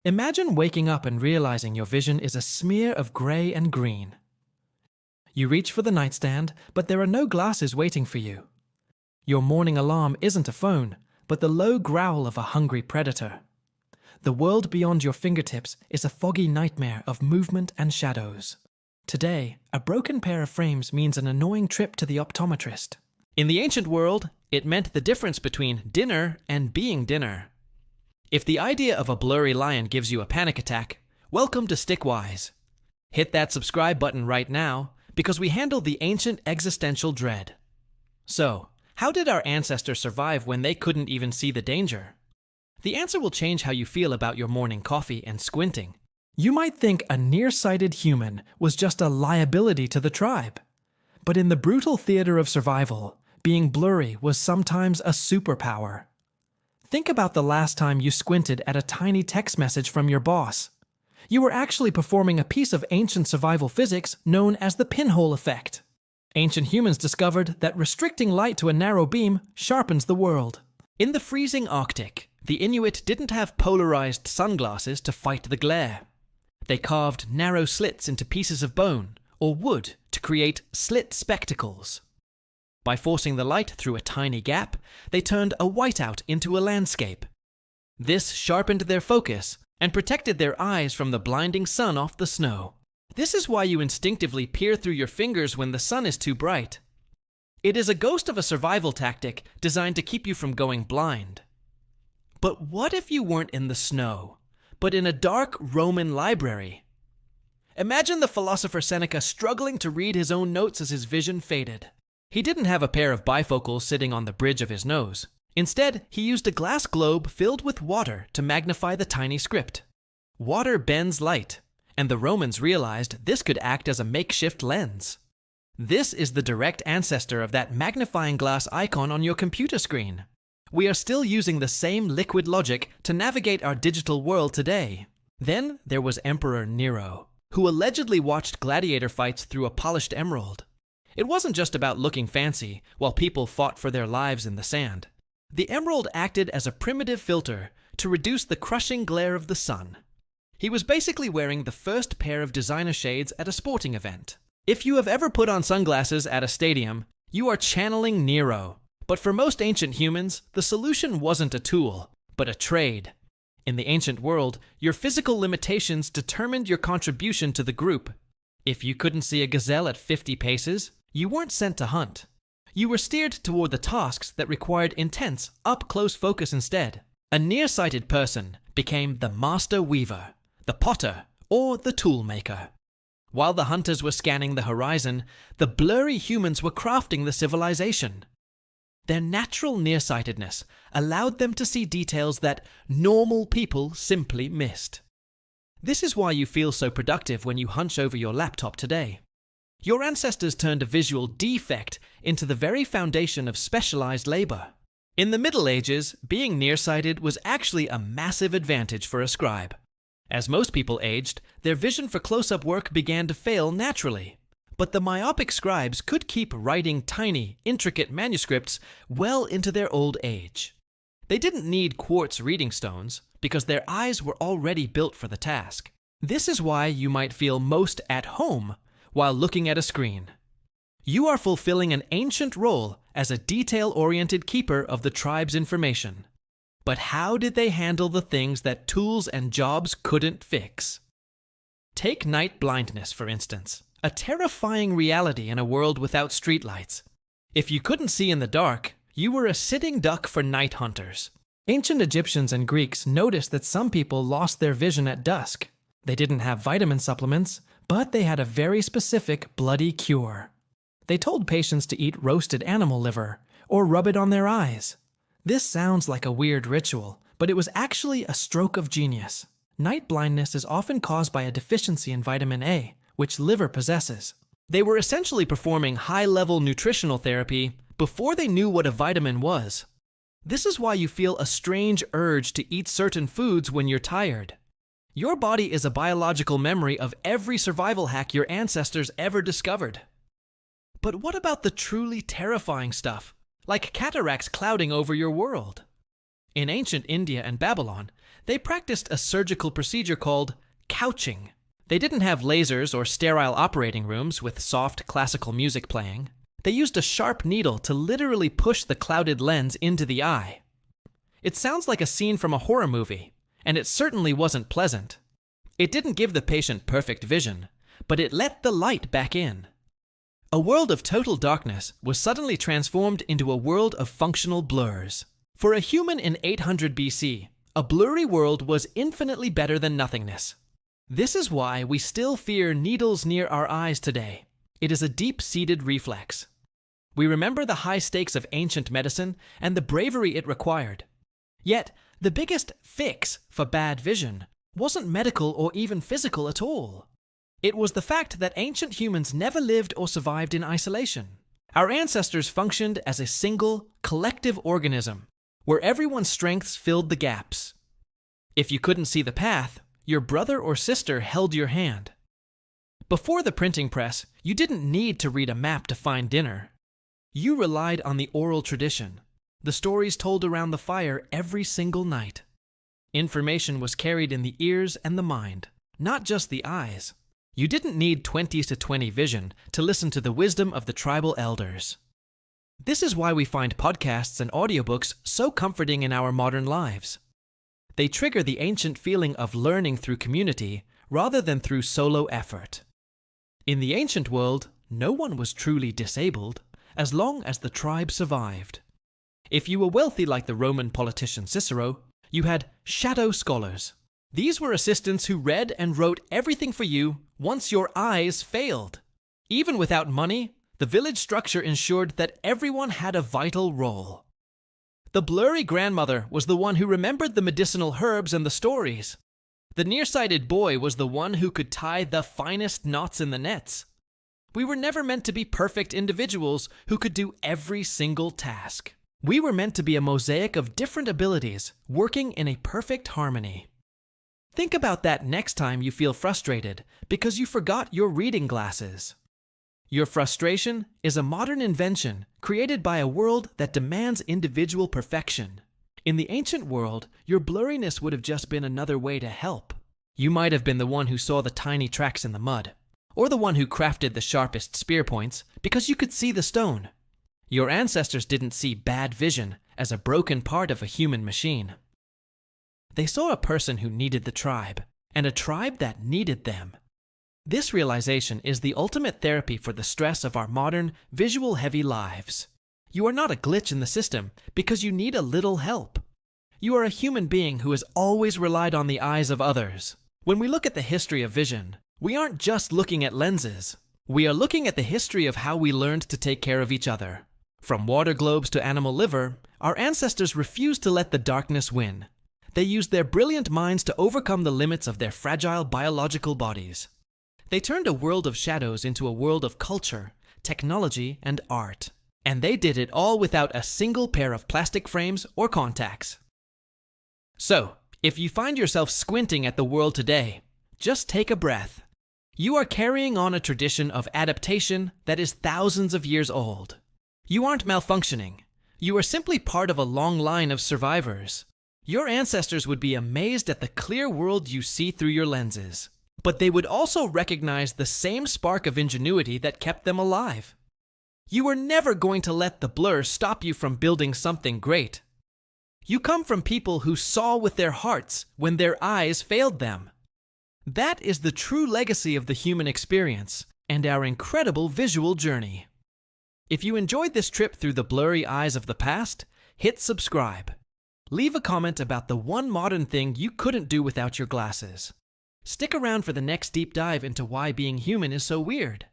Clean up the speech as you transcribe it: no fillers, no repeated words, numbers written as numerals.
Imagine waking up and realizing your vision is a smear of gray and green. You reach for the nightstand, but there are no glasses waiting for you. Your morning alarm isn't a phone, but the low growl of a hungry predator. The world beyond your fingertips is a foggy nightmare of movement and shadows. Today, a broken pair of frames means an annoying trip to the optometrist. In the ancient world, it meant the difference between dinner and being dinner. If the idea of a blurry lion gives you a panic attack, welcome to Stickwise. Hit that subscribe button right now, because we handle the ancient existential dread. So, how did our ancestors survive when they couldn't even see the danger? The answer will change how you feel about your morning coffee and squinting. You might think a nearsighted human was just a liability to the tribe. But in the brutal theater of survival, being blurry was sometimes a superpower. Think about the last time you squinted at a tiny text message from your boss. You were actually performing a piece of ancient survival physics known as the pinhole effect. Ancient humans discovered that restricting light to a narrow beam sharpens the world. In the freezing Arctic, the Inuit didn't have polarized sunglasses to fight the glare. They carved narrow slits into pieces of bone or wood to create slit spectacles. By forcing the light through a tiny gap, they turned a whiteout into a landscape. This sharpened their focus and protected their eyes from the blinding sun off the snow. This is why you instinctively peer through your fingers when the sun is too bright. It is a ghost of a survival tactic designed to keep you from going blind. But what if you weren't in the snow, but in a dark Roman library? Imagine the philosopher Seneca struggling to read his own notes as his vision faded. He didn't have a pair of bifocals sitting on the bridge of his nose. Instead, he used a glass globe filled with water to magnify the tiny script. Water bends light, and the Romans realized this could act as a makeshift lens. This is the direct ancestor of that magnifying glass icon on your computer screen. We are still using the same liquid logic to navigate our digital world today. Then there was Emperor Nero, who allegedly watched gladiator fights through a polished emerald. It wasn't just about looking fancy while people fought for their lives in the sand. The emerald acted as a primitive filter to reduce the crushing glare of the sun. He was basically wearing the first pair of designer shades at a sporting event. If you have ever put on sunglasses at a stadium, you are channeling Nero. But for most ancient humans, the solution wasn't a tool, but a trade. In the ancient world, your physical limitations determined your contribution to the group. If you couldn't see a gazelle at 50 paces, you weren't sent to hunt. You were steered toward the tasks that required intense, up-close focus instead. A nearsighted person became the master weaver, the potter, or the tool maker. While the hunters were scanning the horizon, the blurry humans were crafting the civilization. Their natural nearsightedness allowed them to see details that normal people simply missed. This is why you feel so productive when you hunch over your laptop today. Your ancestors turned a visual defect into the very foundation of specialized labor. In the Middle Ages, being nearsighted was actually a massive advantage for a scribe. As most people aged, their vision for close-up work began to fail naturally. But the myopic scribes could keep writing tiny, intricate manuscripts well into their old age. They didn't need quartz reading stones because their eyes were already built for the task. This is why you might feel most at home while looking at a screen. You are fulfilling an ancient role as a detail-oriented keeper of the tribe's information. But how did they handle the things that tools and jobs couldn't fix? Take night blindness, for instance, a terrifying reality in a world without streetlights. If you couldn't see in the dark, you were a sitting duck for night hunters. Ancient Egyptians and Greeks noticed that some people lost their vision at dusk. They didn't have vitamin supplements, but they had a very specific bloody cure. They told patients to eat roasted animal liver or rub it on their eyes. This sounds like a weird ritual, but it was actually a stroke of genius. Night blindness is often caused by a deficiency in vitamin A, which liver possesses. They were essentially performing high-level nutritional therapy before they knew what a vitamin was. This is why you feel a strange urge to eat certain foods when you're tired. Your body is a biological memory of every survival hack your ancestors ever discovered. But what about the truly terrifying stuff, like cataracts clouding over your world? In ancient India and Babylon, They practiced a surgical procedure called couching. They didn't have lasers or sterile operating rooms with soft classical music playing. They used a sharp needle to literally push the clouded lens into the eye. It sounds like a scene from a horror movie, and it certainly wasn't pleasant. It didn't give the patient perfect vision, but it let the light back in. A world of total darkness was suddenly transformed into a world of functional blurs. For a human in 800 BC, a blurry world was infinitely better than nothingness. This is why we still fear needles near our eyes today. It is a deep-seated reflex. We remember the high stakes of ancient medicine and the bravery it required. Yet, the biggest fix for bad vision wasn't medical or even physical at all. It was the fact that ancient humans never lived or survived in isolation. Our ancestors functioned as a single, collective organism, where everyone's strengths filled the gaps. If you couldn't see the path, your brother or sister held your hand. Before the printing press, you didn't need to read a map to find dinner. You relied on the oral tradition, the stories told around the fire every single night. Information was carried in the ears and the mind, not just the eyes. You didn't need 20/20 vision to listen to the wisdom of the tribal elders. This is why we find podcasts and audiobooks so comforting in our modern lives. They trigger the ancient feeling of learning through community rather than through solo effort. In the ancient world, no one was truly disabled as long as the tribe survived. If you were wealthy like the Roman politician Cicero, you had shadow scholars. These were assistants who read and wrote everything for you once your eyes failed. Even without money, the village structure ensured that everyone had a vital role. The blurry grandmother was the one who remembered the medicinal herbs and the stories. The nearsighted boy was the one who could tie the finest knots in the nets. We were never meant to be perfect individuals who could do every single task. We were meant to be a mosaic of different abilities, working in a perfect harmony. Think about that next time you feel frustrated because you forgot your reading glasses. Your frustration is a modern invention created by a world that demands individual perfection. In the ancient world, your blurriness would have just been another way to help. You might have been the one who saw the tiny tracks in the mud, or the one who crafted the sharpest spear points because you could see the stone. Your ancestors didn't see bad vision as a broken part of a human machine. They saw a person who needed the tribe, and a tribe that needed them. This realization is the ultimate therapy for the stress of our modern, visual-heavy lives. You are not a glitch in the system because you need a little help. You are a human being who has always relied on the eyes of others. When we look at the history of vision, we aren't just looking at lenses. We are looking at the history of how we learned to take care of each other. From water globes to animal liver, our ancestors refused to let the darkness win. They used their brilliant minds to overcome the limits of their fragile biological bodies. They turned a world of shadows into a world of culture, technology, and art. And they did it all without a single pair of plastic frames or contacts. So, if you find yourself squinting at the world today, just take a breath. You are carrying on a tradition of adaptation that is thousands of years old. You aren't malfunctioning. You are simply part of a long line of survivors. Your ancestors would be amazed at the clear world you see through your lenses. But they would also recognize the same spark of ingenuity that kept them alive. You are never going to let the blur stop you from building something great. You come from people who saw with their hearts when their eyes failed them. That is the true legacy of the human experience and our incredible visual journey. If you enjoyed this trip through the blurry eyes of the past, hit subscribe. Leave a comment about the one modern thing you couldn't do without your glasses. Stick around for the next deep dive into why being human is so weird.